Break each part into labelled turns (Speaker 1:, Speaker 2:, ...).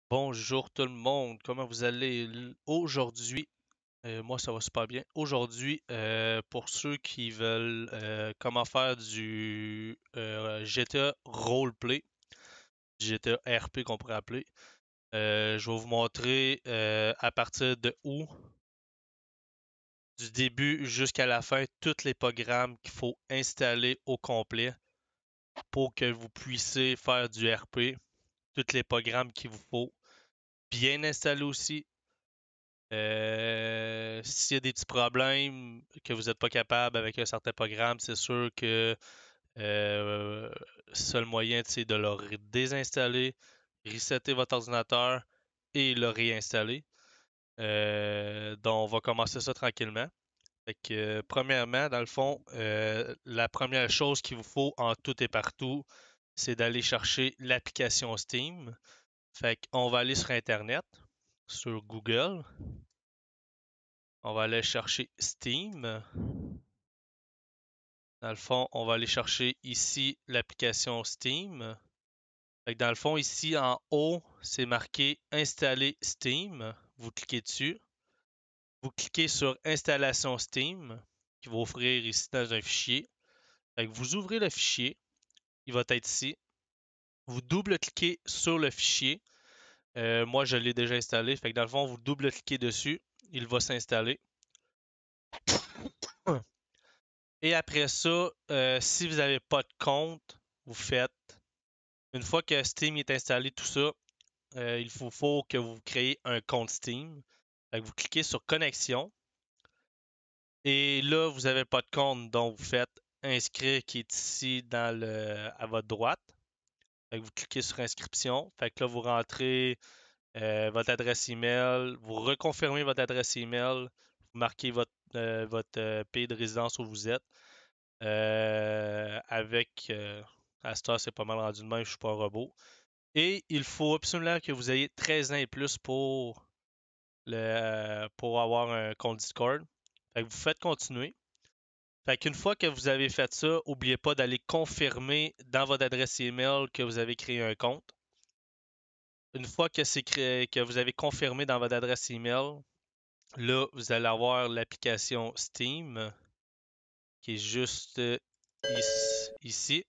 Speaker 1: Bonjour tout le monde, comment vous allez aujourd'hui? Moi ça va super bien. Aujourd'hui, pour ceux qui veulent comment faire du GTA Roleplay, GTA RP qu'on pourrait appeler, je vais vous montrer à partir de où, du début jusqu'à la fin, tous les programmes qu'il faut installer au complet pour que vous puissiez faire du RP, tous les programmes qu'il vous faut bien installer aussi. S'il y a des petits problèmes que vous n'êtes pas capable avec un certain programme, c'est sûr que le seul moyen, c'est de le désinstaller, resetter votre ordinateur et le réinstaller. Donc, on va commencer ça tranquillement. Fait que, premièrement, dans le fond, la première chose qu'il vous faut en tout et partout, c'est d'aller chercher l'application Steam. Fait qu'on va aller sur Internet, sur Google. On va aller chercher Steam. Dans le fond, on va aller chercher ici l'application Steam. Fait que dans le fond, ici en haut, c'est marqué Installer Steam. Vous cliquez dessus. Vous cliquez sur Installation Steam, qui va offrir ici dans un fichier. Fait que vous ouvrez le fichier. Il va être ici. Vous double-cliquez sur le fichier. Moi, je l'ai déjà installé. Fait que dans le fond, vous double-cliquez dessus. Il va s'installer. Et après ça, si vous n'avez pas de compte, vous faites, une fois que Steam est installé, tout ça, il faut que vous créez un compte Steam. Fait que vous cliquez sur Connexion. Et là, vous n'avez pas de compte, donc vous faites Inscrire qui est ici à votre droite. Fait que vous cliquez sur Inscription. Fait que là, vous rentrez votre adresse email, vous reconfirmez votre adresse email, vous marquez votre pays de résidence où vous êtes. À cette heure, c'est pas mal rendu de même, je suis pas un robot. Et il faut absolument que vous ayez 13 ans et plus pour avoir un compte Discord. Fait que vous faites continuer. Fait qu'une fois que vous avez fait ça, n'oubliez pas d'aller confirmer dans votre adresse email que vous avez créé un compte. Une fois que que vous avez confirmé dans votre adresse email, là, vous allez avoir l'application Steam qui est juste ici.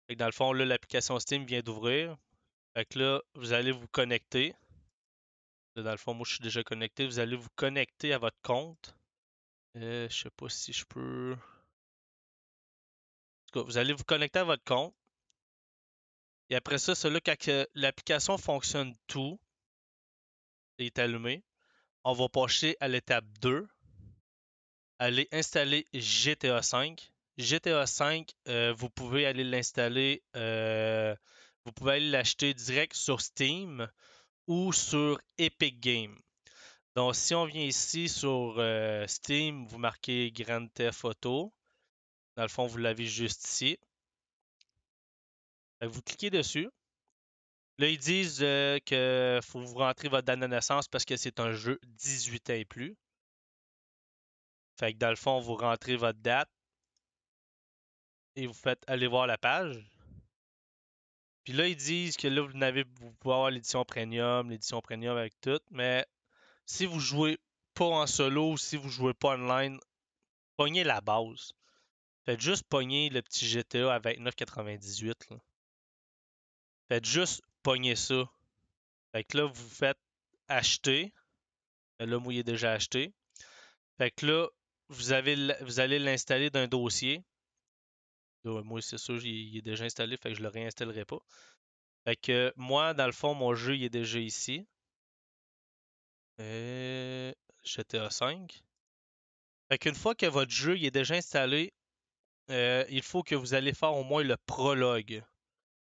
Speaker 1: Fait que dans le fond, là, l'application Steam vient d'ouvrir. Fait que là, vous allez vous connecter. Là, dans le fond, moi, je suis déjà connecté. Vous allez vous connecter à votre compte. Je sais pas si je peux. En tout cas, vous allez vous connecter à votre compte. Et après ça, c'est là quand l'application fonctionne tout et est allumée, on va passer à l'étape 2. Aller installer GTA V. GTA V, vous pouvez aller l'installer, vous pouvez aller l'acheter direct sur Steam ou sur Epic Games. Donc, si on vient ici sur Steam, vous marquez Grand Theft Auto. Dans le fond, vous l'avez juste ici. Vous cliquez dessus. Là, ils disent que faut vous rentrer votre date de naissance parce que c'est un jeu 18 ans et plus. Fait que dans le fond, vous rentrez votre date et vous faites aller voir la page. Puis là, ils disent que là, vous pouvez avoir l'édition premium avec tout, mais si vous jouez pas en solo ou si vous jouez pas online, pognez la base. Faites juste pogner le petit GTA à 29,98 là. Faites juste pogner ça. Fait que là, vous faites acheter. Là, moi, il est déjà acheté. Fait que là, vous allez l'installer d'un dossier. Là, moi, c'est sûr, il est déjà installé, fait que je le réinstallerai pas. Fait que moi, dans le fond, mon jeu, il est déjà ici. GTA 5. Fait qu'une fois que votre jeu il est déjà installé, il faut que vous allez faire au moins le prologue.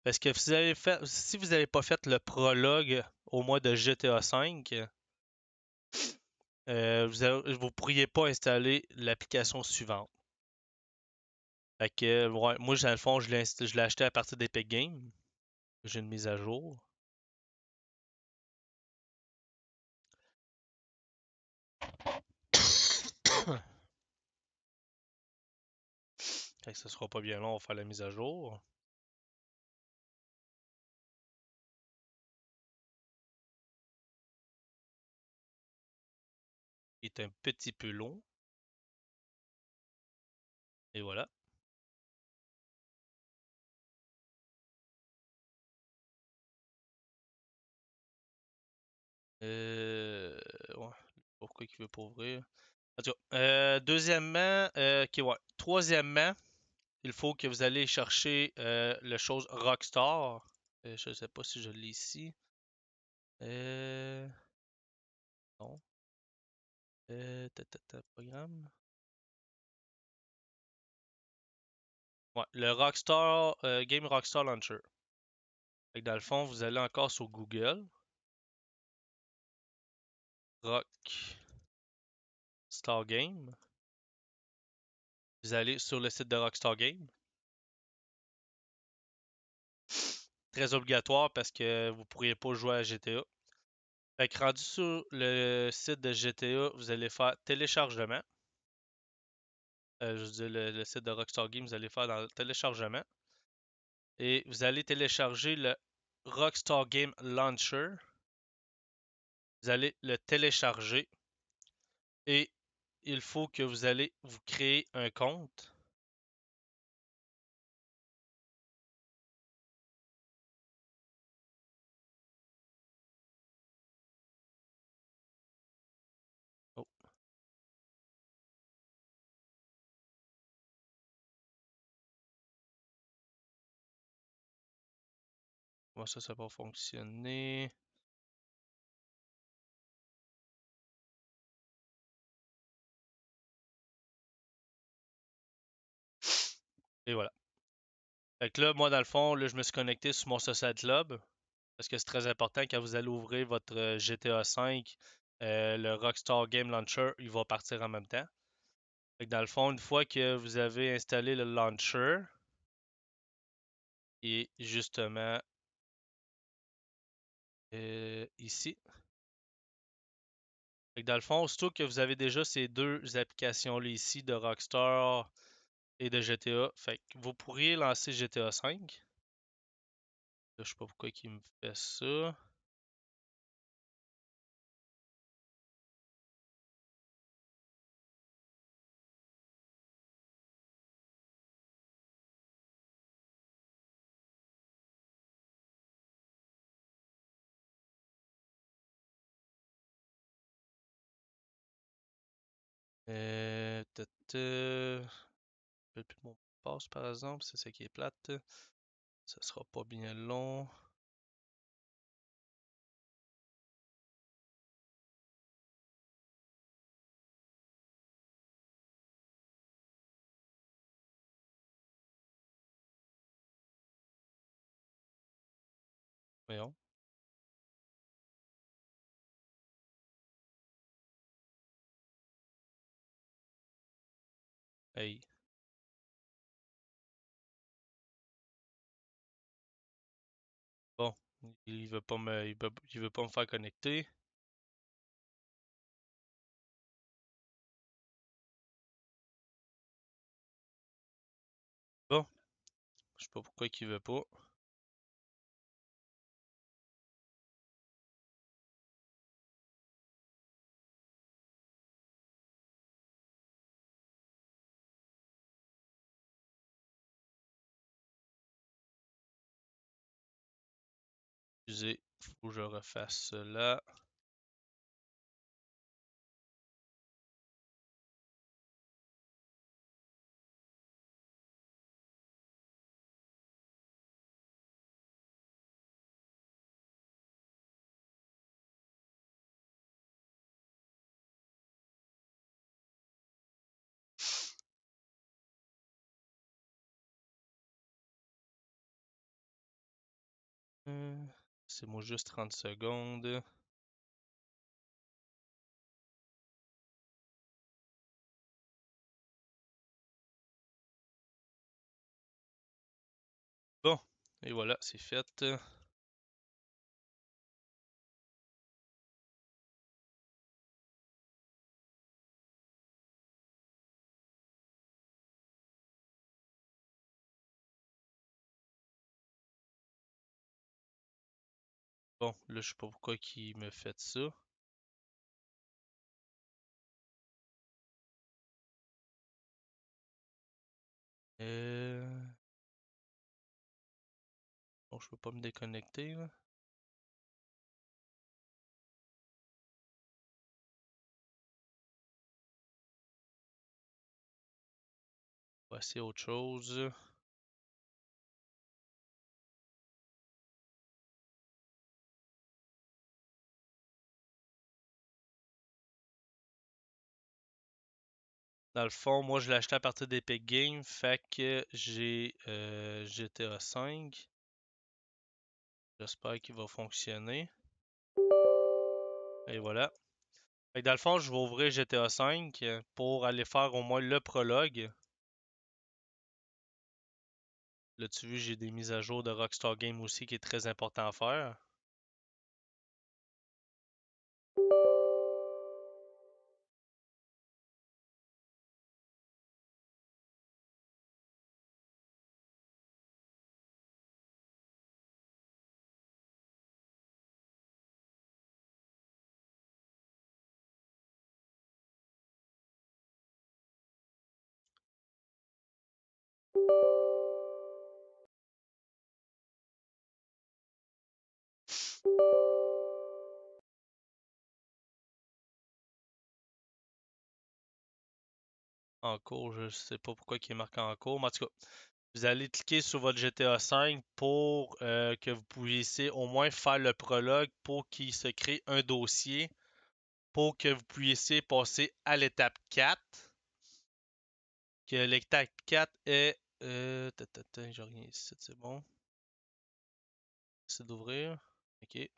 Speaker 1: Parce que si vous n'avez pas fait le prologue au moins de GTA 5, vous pourriez pas installer l'application suivante. Fait que, ouais, moi, dans le fond, je l'ai acheté à partir d'Epic Games. J'ai une mise à jour. Fait que ça sera pas bien long, on va faire la mise à jour. est un petit peu long. Et voilà. Ouais. Pourquoi il veut pas ouvrir? En tout cas, deuxièmement, ok, ouais. Troisièmement, il faut que vous allez chercher le chose Rockstar. Je sais pas si je l'ai ici. Non. Programme. Ouais, le Rockstar, Game Rockstar Launcher. Fait que dans le fond, vous allez encore sur Google. Rockstar Game. Vous allez sur le site de Rockstar Game. Très obligatoire parce que vous pourriez pas jouer à GTA. Fait que rendu sur le site de GTA, vous allez faire téléchargement. Je veux dire, le site de Rockstar Games, vous allez faire dans le téléchargement. Et vous allez télécharger le Rockstar Game Launcher. Vous allez le télécharger. Et il faut que vous allez vous créer un compte. Oh, comment ça va fonctionner? Et voilà. Fait que là, moi, dans le fond, là, je me suis connecté sur mon Social Club. Parce que c'est très important quand vous allez ouvrir votre GTA V, le Rockstar Game Launcher, il va partir en même temps. Fait que dans le fond, une fois que vous avez installé le launcher, et justement ici. Fait que dans le fond, aussitôt que vous avez déjà ces deux applications-là ici de Rockstar et de GTA, fait que vous pourriez lancer GTA V. Là, je sais pas pourquoi il me fait ça. Je plus de mon mot de passe par exemple, c'est ça qui est plate. Ça sera pas bien long. Voyons. Hey. Bon. Il veut pas il veut pas me faire connecter. Bon. Je sais pas pourquoi il veut pas. Excusez. Faut que je refasse cela. C'est moi juste 30 secondes. Bon. Et voilà, c'est fait. Bon, là, je sais pas pourquoi il me fait ça. Bon, je peux pas me déconnecter, là. Voici autre chose. Dans le fond, moi je l'ai acheté à partir d'Epic Games, fait que j'ai GTA 5. J'espère qu'il va fonctionner. Et voilà. Fait que dans le fond, je vais ouvrir GTA 5 pour aller faire au moins le prologue. Là, tu vois, j'ai des mises à jour de Rockstar Games aussi qui est très important à faire. En cours, je sais pas pourquoi il est marqué en cours, mais en tout cas, vous allez cliquer sur votre GTA 5 pour que vous puissiez au moins faire le prologue pour qu'il se crée un dossier pour que vous puissiez passer à l'étape 4. Que l'étape 4 est. J'ai rien ici, c'est bon. C'est d'ouvrir. Ok.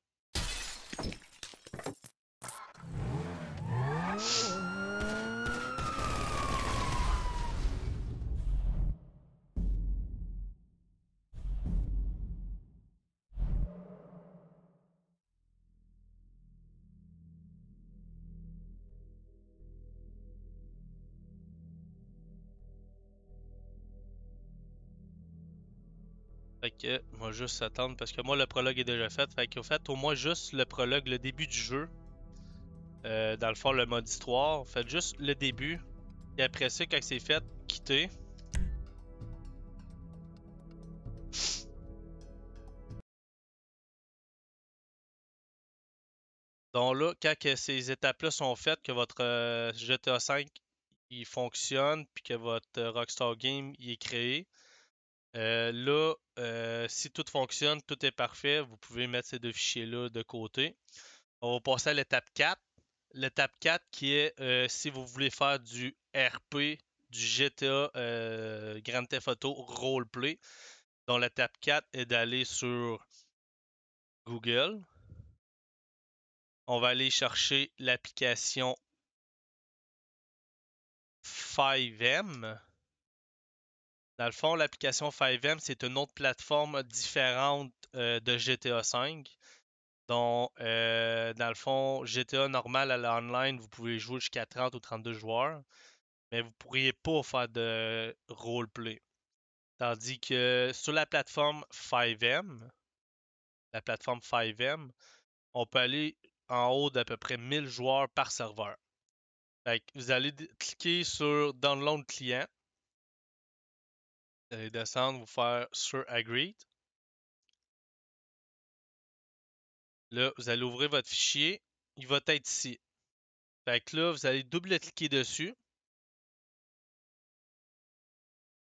Speaker 1: Fait que, moi juste attendre parce que moi le prologue est déjà fait. Fait qu'au fait, au moins juste le prologue, le début du jeu. Dans le fond, le mode histoire. Faites juste le début. Et après ça, quand c'est fait, quittez. Donc là, quand que ces étapes-là sont faites, que votre GTA 5 il fonctionne, puis que votre Rockstar Game il est créé, là, si tout fonctionne, tout est parfait, vous pouvez mettre ces deux fichiers-là de côté. On va passer à l'étape 4. L'étape 4 qui est si vous voulez faire du RP, du GTA Grand Theft Auto Roleplay. Donc l'étape 4 est d'aller sur Google. On va aller chercher l'application 5M. Dans le fond, l'application 5M, c'est une autre plateforme différente de GTA 5. Donc, dans le fond, GTA normal à l'online, vous pouvez jouer jusqu'à 30 ou 32 joueurs, mais vous ne pourriez pas faire de roleplay. Tandis que sur la plateforme 5M, on peut aller en haut d'à peu près 1000 joueurs par serveur. Fait que vous allez cliquer sur Download client. Vous allez descendre, vous faire sur Agreed. Là, vous allez ouvrir votre fichier. Il va être ici. Fait que là, vous allez double-cliquer dessus.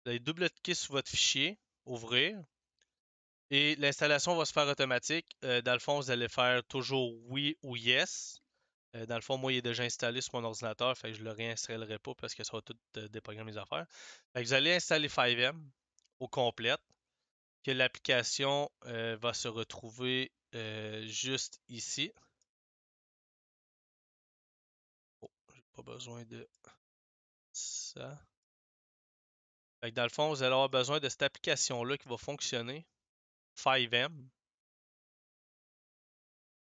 Speaker 1: Vous allez double-cliquer sur votre fichier, ouvrir. Et l'installation va se faire automatique. Dans le fond, vous allez faire toujours oui ou yes. Dans le fond, moi, il est déjà installé sur mon ordinateur, fait que je ne le réinstallerai pas parce que ça va tout déprogrammer mes affaires. Fait que vous allez installer 5M au complète, que l'application va se retrouver juste ici. Oh, j'ai pas besoin de ça. Fait que dans le fond, vous allez avoir besoin de cette application-là qui va fonctionner. 5M.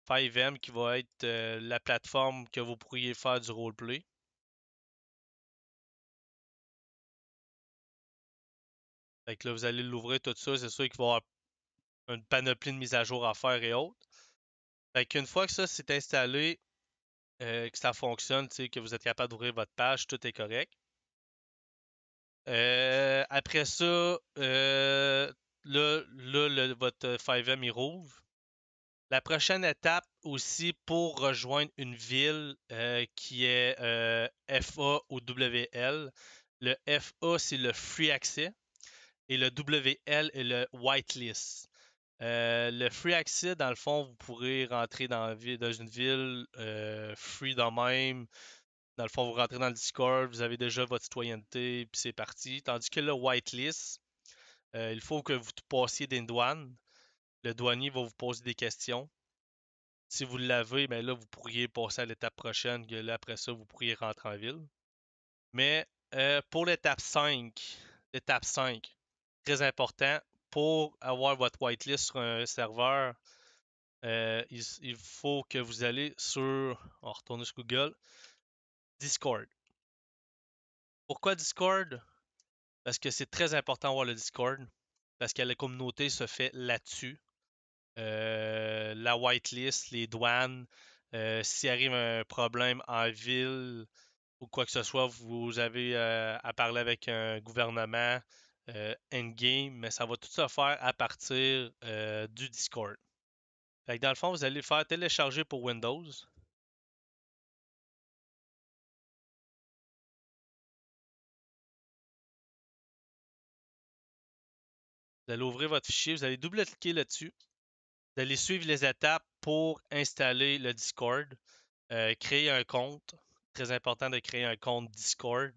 Speaker 1: 5M qui va être la plateforme que vous pourriez faire du roleplay. Fait que là, vous allez l'ouvrir tout ça. C'est sûr qu'il va y avoir une panoplie de mises à jour à faire et autres. Fait qu'une fois que ça c'est installé, que ça fonctionne, que vous êtes capable d'ouvrir votre page, tout est correct. Après ça, votre 5M il rouvre. La prochaine étape aussi pour rejoindre une ville qui est FA ou WL. Le FA, c'est le Free Access et le WL est le Whitelist. Le Free Access, dans le fond, vous pourrez rentrer dans une ville free de même. Dans le fond, vous rentrez dans le Discord, vous avez déjà votre citoyenneté, puis c'est parti. Tandis que le Whitelist, il faut que vous passiez des douanes. Le douanier va vous poser des questions. Si vous l'avez, ben là, vous pourriez passer à l'étape prochaine, que là, après ça, vous pourriez rentrer en ville. Mais pour l'étape 5, très important, pour avoir votre whitelist sur un serveur, il faut que vous allez sur, on va retourner sur Google, Discord. Pourquoi Discord? Parce que c'est très important d'avoir le Discord, parce que la communauté se fait là-dessus. La whitelist, les douanes, s'il arrive un problème en ville ou quoi que ce soit, vous avez à parler avec un gouvernement endgame, mais ça va tout se faire à partir du Discord. Fait que dans le fond, vous allez faire télécharger pour Windows. Vous allez ouvrir votre fichier, vous allez double-cliquer là-dessus. Vous allez suivre les étapes pour installer le Discord. Créer un compte. Très important de créer un compte Discord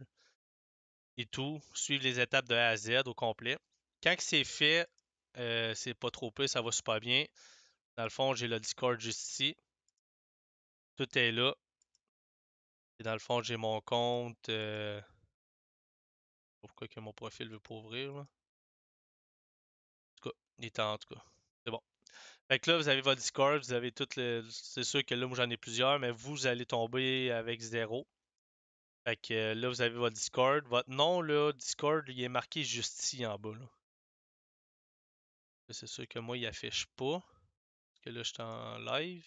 Speaker 1: et tout. Suivre les étapes de A à Z au complet. Quand c'est fait, c'est pas trop peu, ça va super bien. Dans le fond, j'ai le Discord juste ici. Tout est là. Et dans le fond, j'ai mon compte. Pourquoi que mon profil veut pas ouvrir, là? En tout cas, il est en tout cas. C'est bon. Fait que là, vous avez votre Discord, vous avez toutes les. C'est sûr que là, moi j'en ai plusieurs, mais vous allez tomber avec zéro. Fait que là, vous avez votre Discord. Votre nom, là, Discord, il est marqué juste ici en bas, là. C'est sûr que moi, il affiche pas. Parce que là, je suis en live.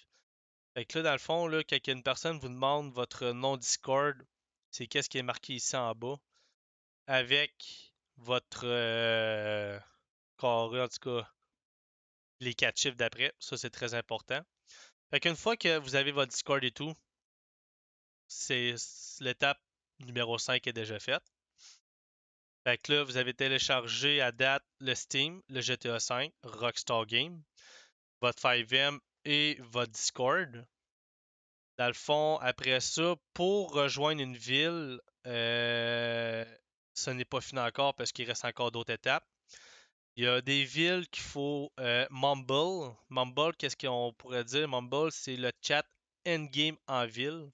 Speaker 1: Fait que là, dans le fond, là, quand une personne vous demande votre nom Discord, c'est qu'est-ce qui est marqué ici en bas. Avec votre carré, en tout cas, les quatre chiffres d'après. Ça, c'est très important. Fait qu'une fois que vous avez votre Discord et tout, c'est l'étape numéro 5 est déjà faite. Fait que là, vous avez téléchargé à date le Steam, le GTA V, Rockstar Game, votre 5M et votre Discord. Dans le fond, après ça, pour rejoindre une ville, ce n'est pas fini encore parce qu'il reste encore d'autres étapes. Il y a des villes qu'il faut Mumble. Mumble, qu'est-ce qu'on pourrait dire? Mumble, c'est le chat endgame en ville.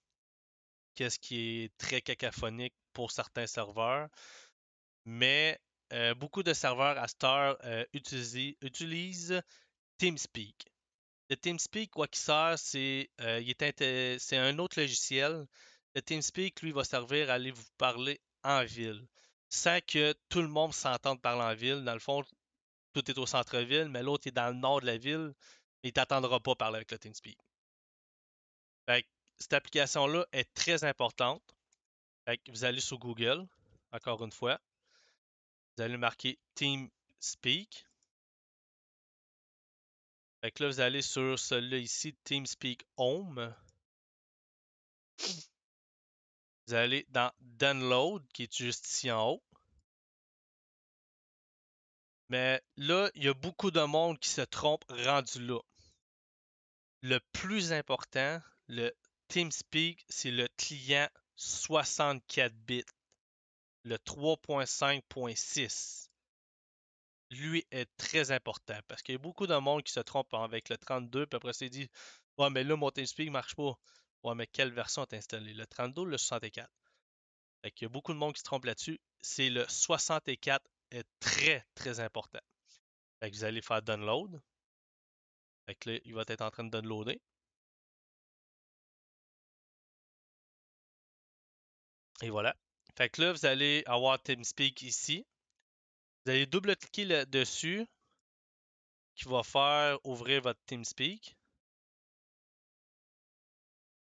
Speaker 1: Qu'est-ce qui est très cacophonique pour certains serveurs. Mais beaucoup de serveurs à cette heure utilisent TeamSpeak. Le TeamSpeak, quoi qu'il sert, c'est un autre logiciel. Le TeamSpeak, lui, va servir à aller vous parler en ville, sans que tout le monde s'entende parler en ville. Dans le fond, tout est au centre-ville, mais l'autre est dans le nord de la ville, et il t'attendra pas parler avec le TeamSpeak. Fait que cette application-là est très importante. Fait que vous allez sur Google, encore une fois, vous allez marquer TeamSpeak. Fait que là, vous allez sur celui-là ici, TeamSpeak Home. Vous allez dans Download, qui est juste ici en haut. Mais là, il y a beaucoup de monde qui se trompe rendu là. Le plus important, le TeamSpeak, c'est le client 64 bits, le 3.5.6. Lui est très important parce qu'il y a beaucoup de monde qui se trompe avec le 32, puis après c'est dit ouais, mais là, mon TeamSpeak marche pas. Ouais, mais quelle version t'as installé? Le 32 ou le 64? Fait qu'il y a beaucoup de monde qui se trompe là-dessus. C'est le 64 est très, très important. Fait que vous allez faire download. Fait que là, il va être en train de downloader. Et voilà. Fait que là, vous allez avoir TeamSpeak ici. Vous allez double-cliquer dessus qui va faire ouvrir votre TeamSpeak.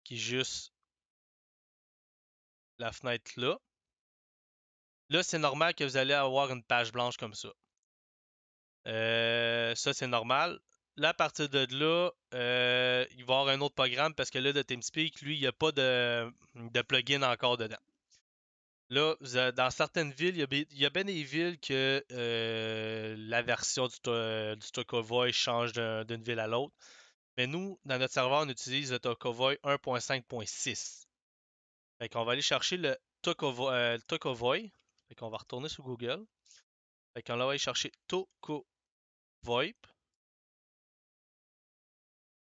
Speaker 1: Qui est juste la fenêtre là. Là, c'est normal que vous allez avoir une page blanche comme ça. Ça, c'est normal. Là, à partir de là, il va y avoir un autre programme parce que là, de TeamSpeak, lui, il n'y a pas de plugin encore dedans. Là, dans certaines villes, il y a bien des villes que la version du Tokovoy change d'une ville à l'autre. Mais nous, dans notre serveur, on utilise le Tokovoy 1.5.6. Fait qu'on va aller chercher le Tokovoy. Fait qu'on va retourner sur Google. Fait qu'on va aller chercher Tokovoip.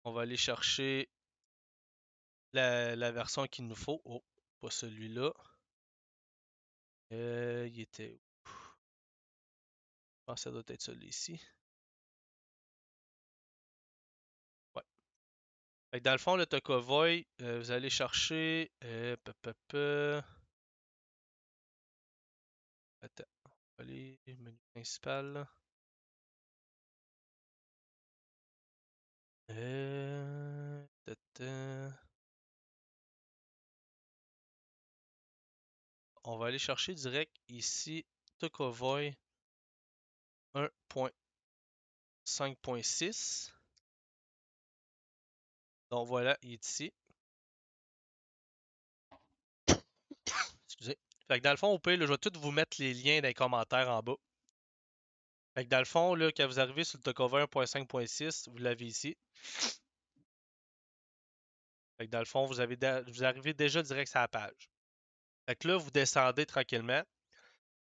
Speaker 1: On va aller chercher la version qu'il nous faut. Oh, pas celui-là. Il était où? Je pense que ça doit être celui-ci. Ouais. Fait que dans le fond, le Tokovoy, vous allez chercher. Attends. On va aller menu principal. On va aller chercher direct ici Tokovoy 1.5.6. Donc voilà, il est ici. Excusez. Fait que dans le fond, au pire, là, je vais tout vous mettre les liens dans les commentaires en bas. Fait que dans le fond, là, quand vous arrivez sur le Tokovoy 1.5.6, vous l'avez ici. Fait que dans le fond, vous arrivez déjà direct sur la page. Fait que là, vous descendez tranquillement.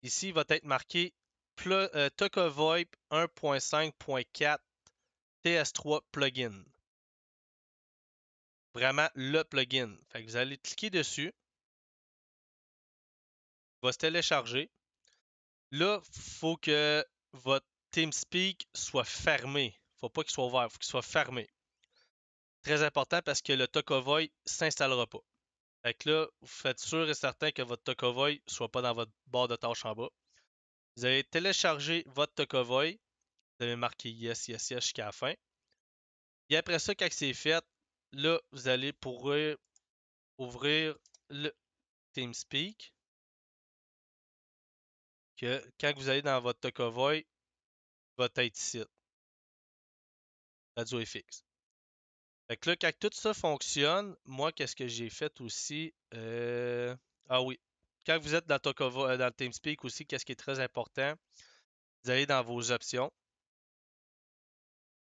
Speaker 1: Ici, il va être marqué Tokovoip 1.5.4 TS3 plugin. Vraiment le plugin. Fait que vous allez cliquer dessus. Il va se télécharger. Là, il faut que votre TeamSpeak soit fermé. Faut pas qu'il soit ouvert, faut qu'il soit fermé. Très important parce que le Tokovoy s'installera pas. Fait que là, vous faites sûr et certain que votre Tokovoy soit pas dans votre barre de tâches en bas. Vous allez télécharger votre Tokovoy. Vous allez marquer yes, yes, yes jusqu'à la fin. Et après ça, quand c'est fait, là, vous allez pouvoir ouvrir le TeamSpeak. Que quand vous allez dans votre Tokovoy, il va être ici. Radio FX. Fait que là, quand tout ça fonctionne, moi, qu'est-ce que j'ai fait aussi? Ah oui. Quand vous êtes dans dans le TeamSpeak aussi, qu'est-ce qui est très important? Vous allez dans vos options.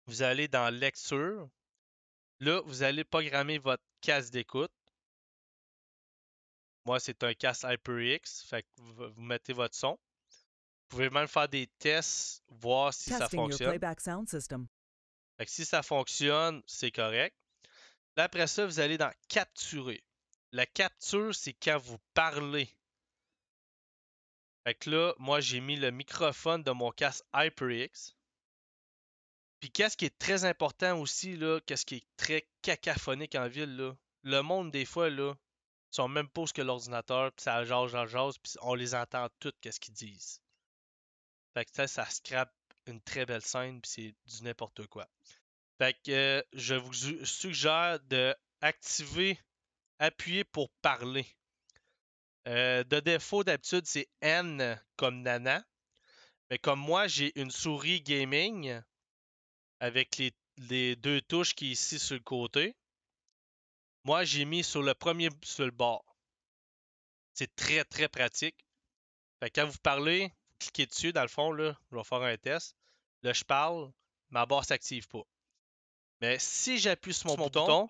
Speaker 1: Vous allez dans lecture. Là, vous allez programmer votre casque d'écoute. Moi, c'est un casque HyperX. Fait que vous mettez votre son. Vous pouvez même faire des tests, voir si ça fonctionne. Fait que si ça fonctionne, c'est correct. Là, après ça, vous allez dans capturer. La capture, c'est quand vous parlez. Fait que là, moi, j'ai mis le microphone de mon casque HyperX. Puis qu'est-ce qui est très important aussi, là, qu'est-ce qui est très cacophonique en ville, là. Le monde, des fois, là, sont même pas ce que l'ordinateur, puis ça jase, puis on les entend toutes, qu'est-ce qu'ils disent. Fait que ça scrape une très belle scène, puis c'est du n'importe quoi. Fait que je vous suggère de activer, appuyer pour parler. De défaut, d'habitude, c'est N comme Nana. Mais comme moi, j'ai une souris gaming avec les deux touches qui sont ici sur le côté. Moi, j'ai mis sur le premier sur le bord. C'est très, très pratique. Fait que quand vous parlez, vous cliquez dessus, dans le fond, là, je vais faire un test. Là, je parle, ma barre s'active pas. Mais si j'appuie sur mon bouton,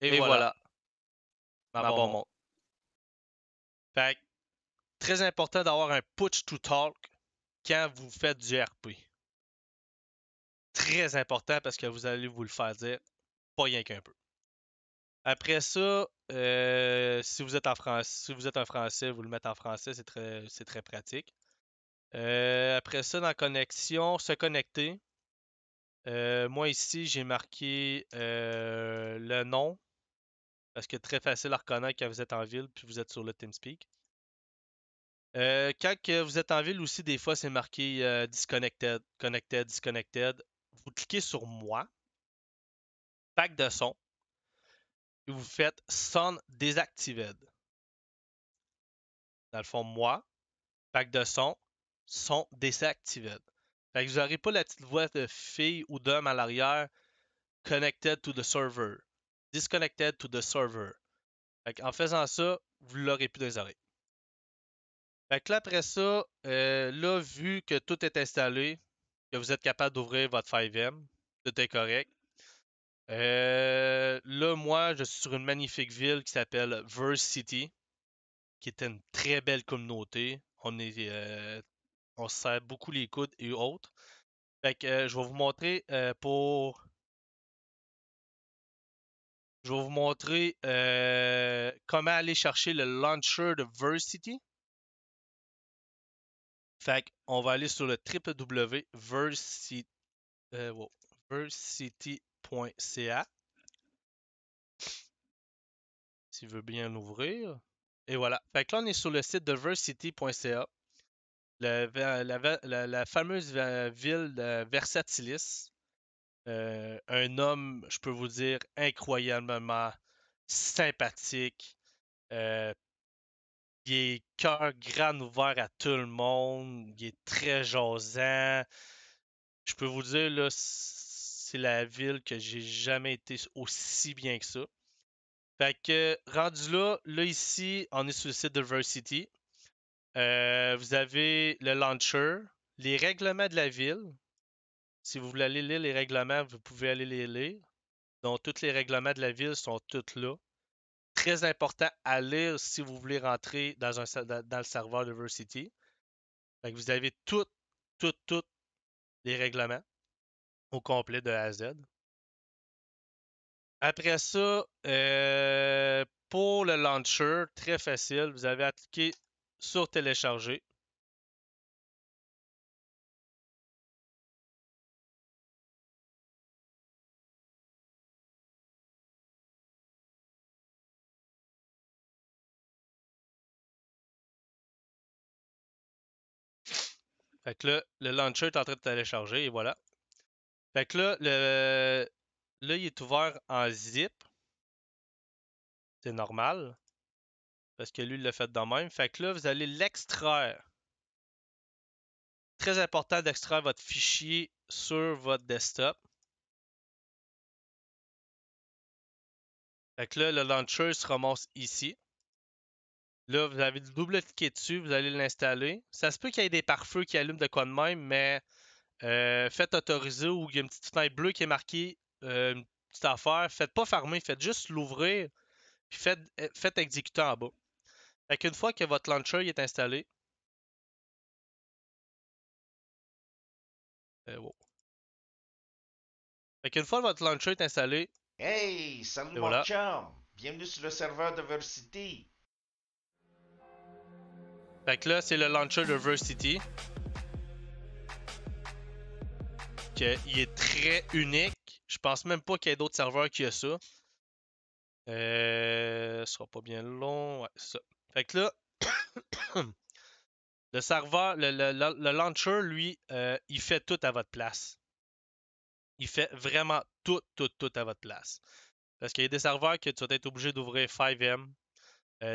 Speaker 1: et
Speaker 2: Et
Speaker 1: voilà,
Speaker 2: voilà,
Speaker 1: ma
Speaker 2: ma
Speaker 1: barre
Speaker 2: barre
Speaker 1: monte.
Speaker 2: monte.
Speaker 1: Fait que, très important d'avoir un push to talk quand vous faites du RP. Très important parce que vous allez vous le faire dire, pas rien qu'un peu. Après ça, si vous êtes en si vous êtes un Français, vous le mettez en français, c'est très pratique. Après ça, dans connexion, se connecter. Moi ici, j'ai marqué le nom parce que très facile à reconnaître quand vous êtes en ville puis vous êtes sur le TeamSpeak. Quand que vous êtes en ville aussi, des fois, c'est marqué disconnected, connected, disconnected. Vous cliquez sur moi, pack de son, et vous faites Sound Deactivated. Dans le fond, moi. pack de son sont désactivés. Fait que vous n'aurez pas la petite voix de fille ou d'homme à l'arrière. Connected to the server. Disconnected to the server. Fait en faisant ça, vous l'aurez plus dans les oreilles. Fait que là, après ça, là, vu que tout est installé, que vous êtes capable d'ouvrir votre 5M, tout est correct. Là, moi, je suis sur une magnifique ville qui s'appelle Verse City, qui est une très belle communauté. On se serre beaucoup les coudes et autres. Fait que je vais vous montrer je vais vous montrer comment aller chercher le launcher de Verse City. Fait qu'on va aller sur le www.versity.ca s'il veut bien l'ouvrir. Et voilà. Fait que là, on est sur le site de versity.ca, la fameuse ville de Versatilis. Un homme, je peux vous dire, incroyablement sympathique. Euh, il est cœur grand ouvert à tout le monde. Il est très jasant. Je peux vous dire, là, c'est la ville que j'ai jamais été aussi bien que ça. Fait que, rendu là ici, on est sur le site de Versity. Vous avez le launcher, les règlements de la ville. Si vous voulez aller lire les règlements, vous pouvez aller les lire. Donc, tous les règlements de la ville sont tous là. Très important à lire si vous voulez rentrer dans le serveur de Versity. Fait que vous avez tous les règlements au complet de A à Z. Après ça, pour le launcher, très facile, vous avez à cliquer sur télécharger. Fait que là, le launcher est en train de télécharger et voilà. Fait que là, il est ouvert en zip. C'est normal. Parce que lui, il l'a fait de même. Fait que là, vous allez l'extraire. Très important d'extraire votre fichier sur votre desktop. Fait que là, le launcher se ramasse ici. Là, vous avez double-cliquer dessus, vous allez l'installer. Ça se peut qu'il y ait des pare-feux qui allument de quoi de même, mais faites autoriser ou il y a une petite fenêtre bleue qui est marquée une petite affaire. Faites pas fermer, faites juste l'ouvrir, puis faites exécuter en bas. Fait qu'une fois que votre launcher est installé, wow. Fait qu'une fois que votre launcher est installé,
Speaker 2: Hey, salut
Speaker 1: et
Speaker 2: mon
Speaker 1: voilà.
Speaker 2: chum! Bienvenue sur le serveur de Versity.
Speaker 1: Fait que là, c'est le launcher de Versity, il est très unique. Je pense même pas qu'il y ait d'autres serveurs qui a ça. Ce sera pas bien long. Ouais, c'est ça. Fait que là, le serveur, le launcher, lui, il fait tout à votre place. Il fait vraiment tout à votre place. Parce qu'il y a des serveurs que tu vas être obligé d'ouvrir 5M,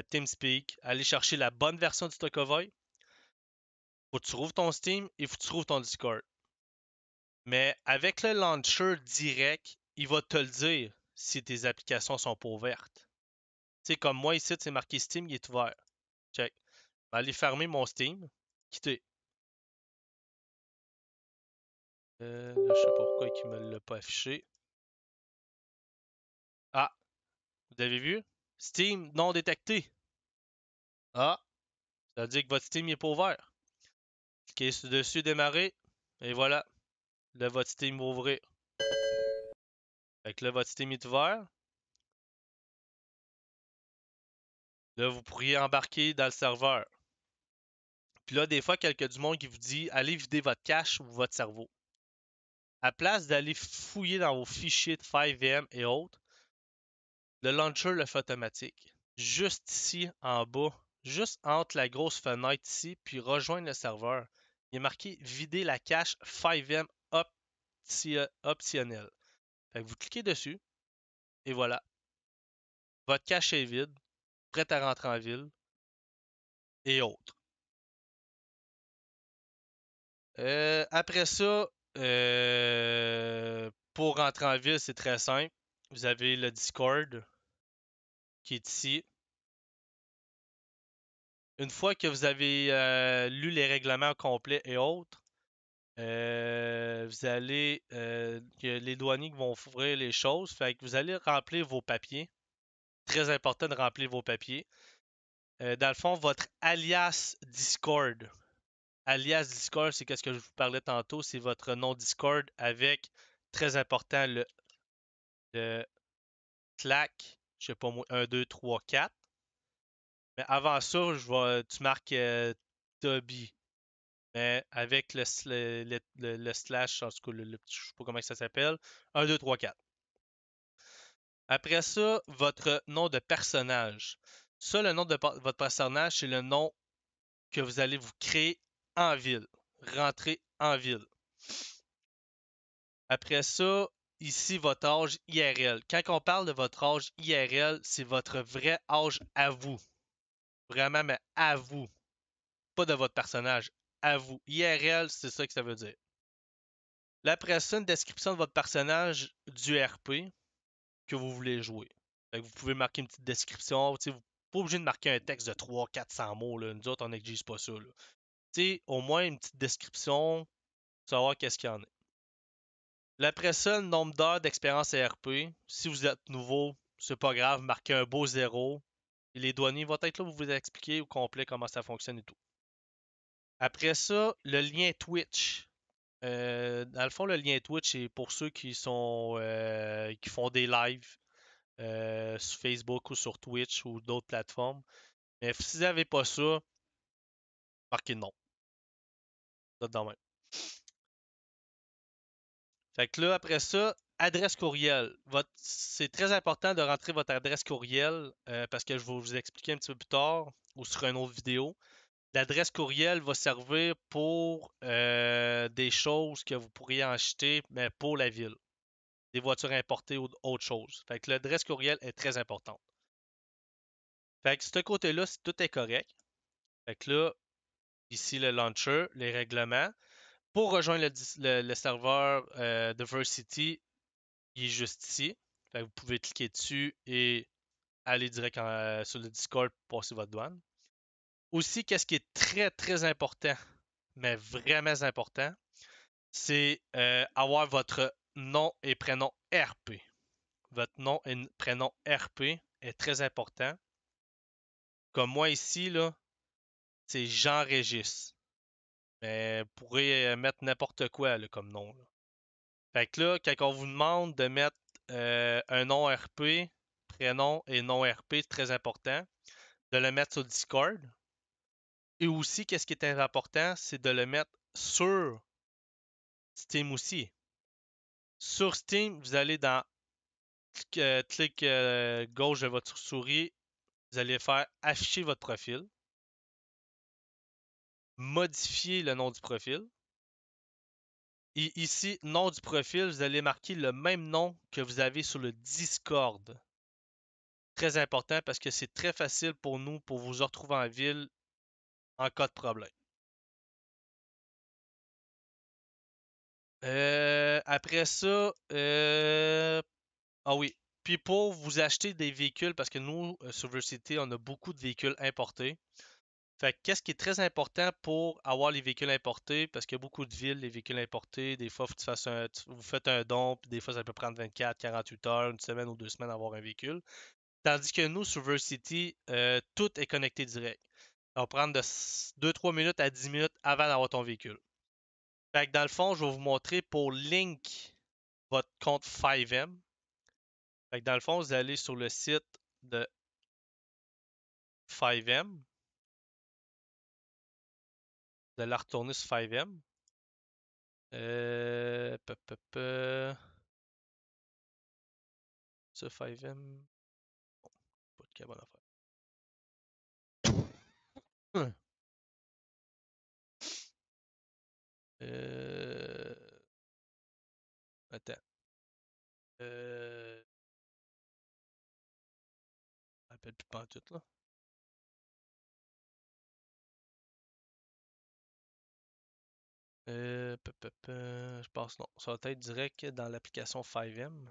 Speaker 1: TeamSpeak, aller chercher la bonne version du Stockovoy. Faut que tu trouves ton Steam et faut que tu trouves ton Discord. Mais avec le launcher direct, il va te le dire si tes applications sont pas ouvertes. Tu sais, comme moi ici, c'est marqué Steam, il est ouvert. Check. Je vais aller fermer mon Steam. Quitter. Là, je sais pas pourquoi il me l'a pas affiché. Ah, vous avez vu? Steam non détecté. Ah, ça veut dire que votre Steam n'est pas ouvert. Cliquez dessus, démarrer. Et voilà. Là, votre Steam va ouvrir. Fait que là, votre Steam est ouvert. Là, vous pourriez embarquer dans le serveur. Puis là, des fois, quelqu'un du monde qui vous dit allez vider votre cache ou votre cerveau. À place d'aller fouiller dans vos fichiers de 5M et autres, le launcher le fait automatique. Juste ici, en bas, juste entre la grosse fenêtre ici, puis rejoindre le serveur. Il est marqué vider la cache 5M optionnel. Fait que vous cliquez dessus, et voilà. Votre cache est vide, prête à rentrer en ville, et autres. Après ça, pour rentrer en ville, c'est très simple. Vous avez le Discord qui est ici. Une fois que vous avez lu les règlements complets et autres, vous allez, que les douaniers qui vont ouvrir les choses, fait que vous allez remplir vos papiers. Très important de remplir vos papiers. Dans le fond, votre alias Discord. Alias Discord, c'est ce que je vous parlais tantôt, c'est votre nom Discord avec, très important, le Slack, je sais pas moi, 1, 2, 3, 4. Mais avant ça, tu marques Toby. Mais avec le slash, en tout cas, je sais pas comment ça s'appelle. 1, 2, 3, 4. Après ça, votre nom de personnage. Ça, le nom de votre personnage, c'est le nom que vous allez vous créer en ville. Rentrer en ville. Après ça, ici, votre âge IRL. Quand on parle de votre âge IRL, c'est votre vrai âge à vous. Vraiment, mais à vous. Pas de votre personnage. À vous. IRL, c'est ça que ça veut dire. Là, après ça, une description de votre personnage du RP que vous voulez jouer. Fait que vous pouvez marquer une petite description. Vous n'êtes pas obligé de marquer un texte de 300-400 mots. Là. Nous autres, on n'exige pas ça. Au moins une petite description pour savoir qu'est-ce qu'il y en a. Là, après ça, le nombre d'heures d'expérience RP. Si vous êtes nouveau, c'est pas grave, marquez un beau zéro. Et les douaniers vont être là pour vous expliquer au complet comment ça fonctionne et tout. Après ça, le lien Twitch. Dans le fond, le lien Twitch, c'est pour ceux qui font des lives sur Facebook ou sur Twitch ou d'autres plateformes. Mais si vous n'avez pas ça, marquez non. Ça, dans même. Fait que là, après ça, adresse courriel. C'est très important de rentrer votre adresse courriel parce que je vais vous expliquer un petit peu plus tard ou sur une autre vidéo. L'adresse courriel va servir pour des choses que vous pourriez acheter, mais pour la ville. Des voitures importées ou autre chose. Fait que l'adresse courriel est très importante. Fait que ce côté-là, tout est correct. Fait que là, ici le launcher, les règlements. Pour rejoindre le serveur Diversity, il est juste ici. Fait que vous pouvez cliquer dessus et aller direct sur le Discord pour passer votre douane. Aussi, qu'est-ce qui est très très important, mais vraiment important, c'est avoir votre nom et prénom RP. Votre nom et prénom RP est très important. Comme moi ici, là, c'est Jean-Régis. Mais vous pourrez mettre n'importe quoi là, comme nom. Là. Fait que là, quand on vous demande de mettre un nom RP, prénom et nom RP, c'est très important. De le mettre sur Discord. Et aussi, qu'est-ce qui est important, c'est de le mettre sur Steam aussi. Sur Steam, vous allez dans clic gauche de votre souris, vous allez faire afficher votre profil, modifier le nom du profil. Et ici, nom du profil, vous allez marquer le même nom que vous avez sur le Discord. Très important parce que c'est très facile pour nous pour vous retrouver en ville en cas de problème. Après ça, ah oui. Puis pour vous acheter des véhicules, parce que nous, sur Versity, on a beaucoup de véhicules importés. Fait que qu'est-ce qui est très important pour avoir les véhicules importés, parce qu'il y a beaucoup de villes, les véhicules importés, des fois, faut que vous faites un don, puis des fois, ça peut prendre 24, 48 heures, une semaine ou 2 semaines à avoir un véhicule. Tandis que nous, sur Versity, tout est connecté direct. Ça va prendre de 2-3 minutes à 10 minutes avant d'avoir ton véhicule. Fait que dans le fond, je vais vous montrer pour link votre compte 5M. Fait que dans le fond, vous allez sur le site de 5M. Vous allez retourner sur 5M. Euh, pe, pe, pe. Ce 5M. Pas de cabane à faire. Euh, attends. Je me rappelle plus pantoute, là. Je pense non. Ça va être direct dans l'application 5M.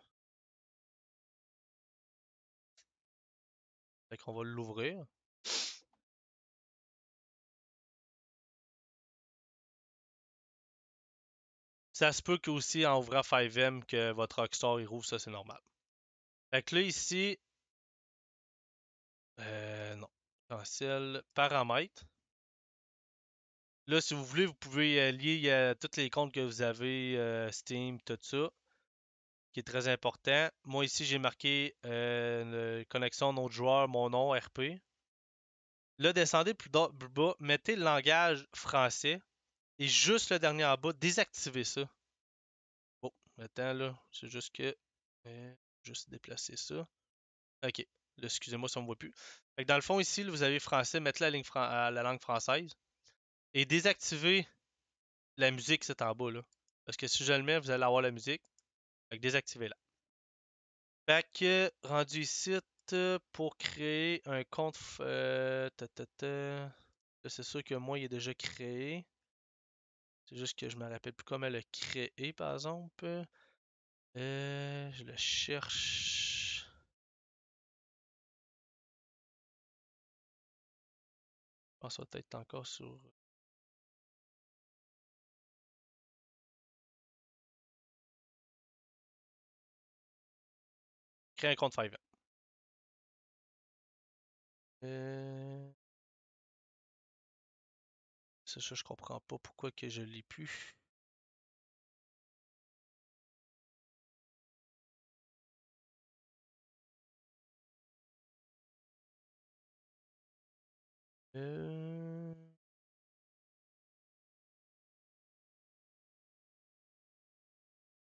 Speaker 1: Fait qu'on va l'ouvrir. Ça se peut qu'aussi en ouvrant 5M que votre Rockstar il rouvre, ça c'est normal. Fait que là ici, non. Potentiel paramètres. Là, si vous voulez, vous pouvez lier tous les comptes que vous avez, Steam, tout ça, qui est très important. Moi ici, j'ai marqué connexion nom de joueur, mon nom, RP. Là, descendez plus bas, mettez le langage français et juste le dernier en bas, désactivez ça. Bon, maintenant là, c'est juste que. Juste déplacer ça. Ok. Là, excusez-moi si on ne me voit plus. Fait que dans le fond, ici, là, vous avez français, mettez la langue française. Et désactivez la musique, c'est en bas là. Parce que si je le mets, vous allez avoir la musique. Fait que désactivez-la. Fait que rendu ici pour créer un compte. Là, c'est sûr que moi, il est déjà créé. C'est juste que je me rappelle plus comment le créer, par exemple. Je le cherche. Je pense que ça va être encore sur. Créer un compte 5. C'est ça, je comprends pas pourquoi que je l'ai plus. Euh...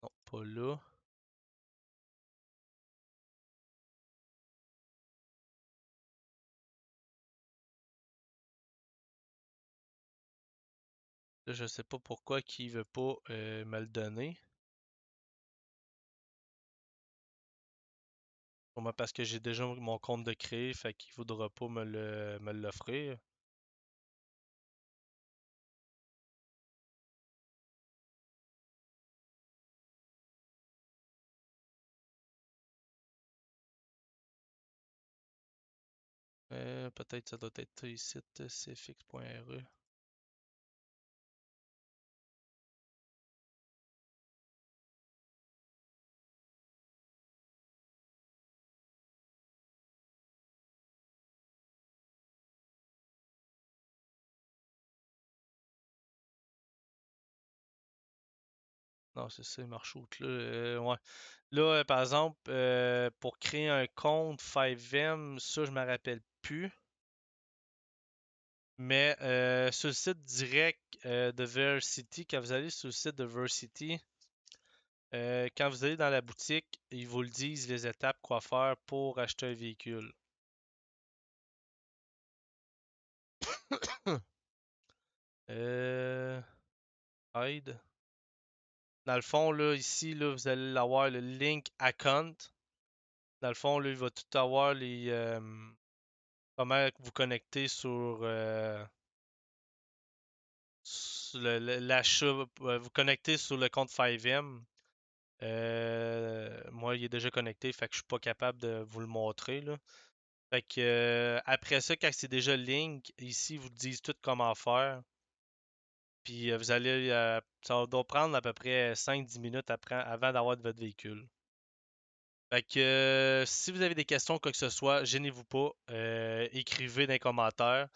Speaker 1: Non, pas là. Là, je sais pas pourquoi qu'il veut pas me le donner. Sûrement parce que j'ai déjà mon compte de créer, fait qu'il voudra pas me l'offrir. Peut-être ça doit être ici, cfx.re. Non, c'est ça, il marche out là. Ouais. Là, par exemple, pour créer un compte 5M, ça, je me rappelle plus. Mais sur le site direct de Vercity, quand vous allez sur le site de Vercity, quand vous allez dans la boutique, ils vous le disent les étapes quoi faire pour acheter un véhicule. Euh, Aide. Dans le fond, là, ici, là, vous allez avoir le link account. Dans le fond, là, il va tout avoir les comment vous connecter sur l'achat, vous connecter sur le compte 5M. Moi, il est déjà connecté, fait que je suis pas capable de vous le montrer, là. Fait que après ça, quand c'est déjà link, ici, ils vous disent tout comment faire. Puis vous allez. Ça doit prendre à peu près 5-10 minutes après, avant d'avoir votre véhicule. Fait que si vous avez des questions, quoi que ce soit, gênez-vous pas. Écrivez dans les commentaires.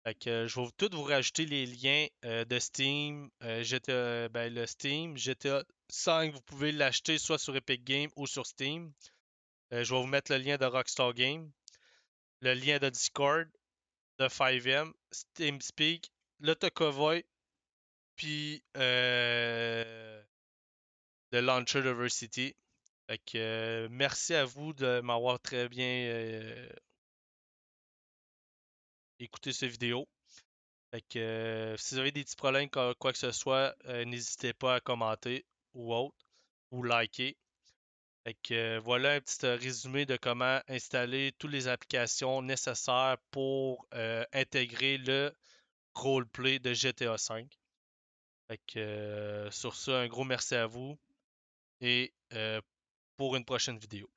Speaker 1: Fait que je vais tout vous rajouter les liens de Steam, GTA, ben, le Steam, GTA 5, vous pouvez l'acheter soit sur Epic Games ou sur Steam. Je vais vous mettre le lien de Rockstar Games, le lien de Discord, de 5M, TeamSpeak, l'Autoconvoy, puis le Launcher Diversity. Fait que merci à vous de m'avoir très bien écouté cette vidéo. Fait que si vous avez des petits problèmes, quoi que ce soit, n'hésitez pas à commenter ou autre, ou liker. Fait que voilà un petit résumé de comment installer toutes les applications nécessaires pour intégrer le roleplay de GTA V. Fait que sur ça, un gros merci à vous et pour une prochaine vidéo.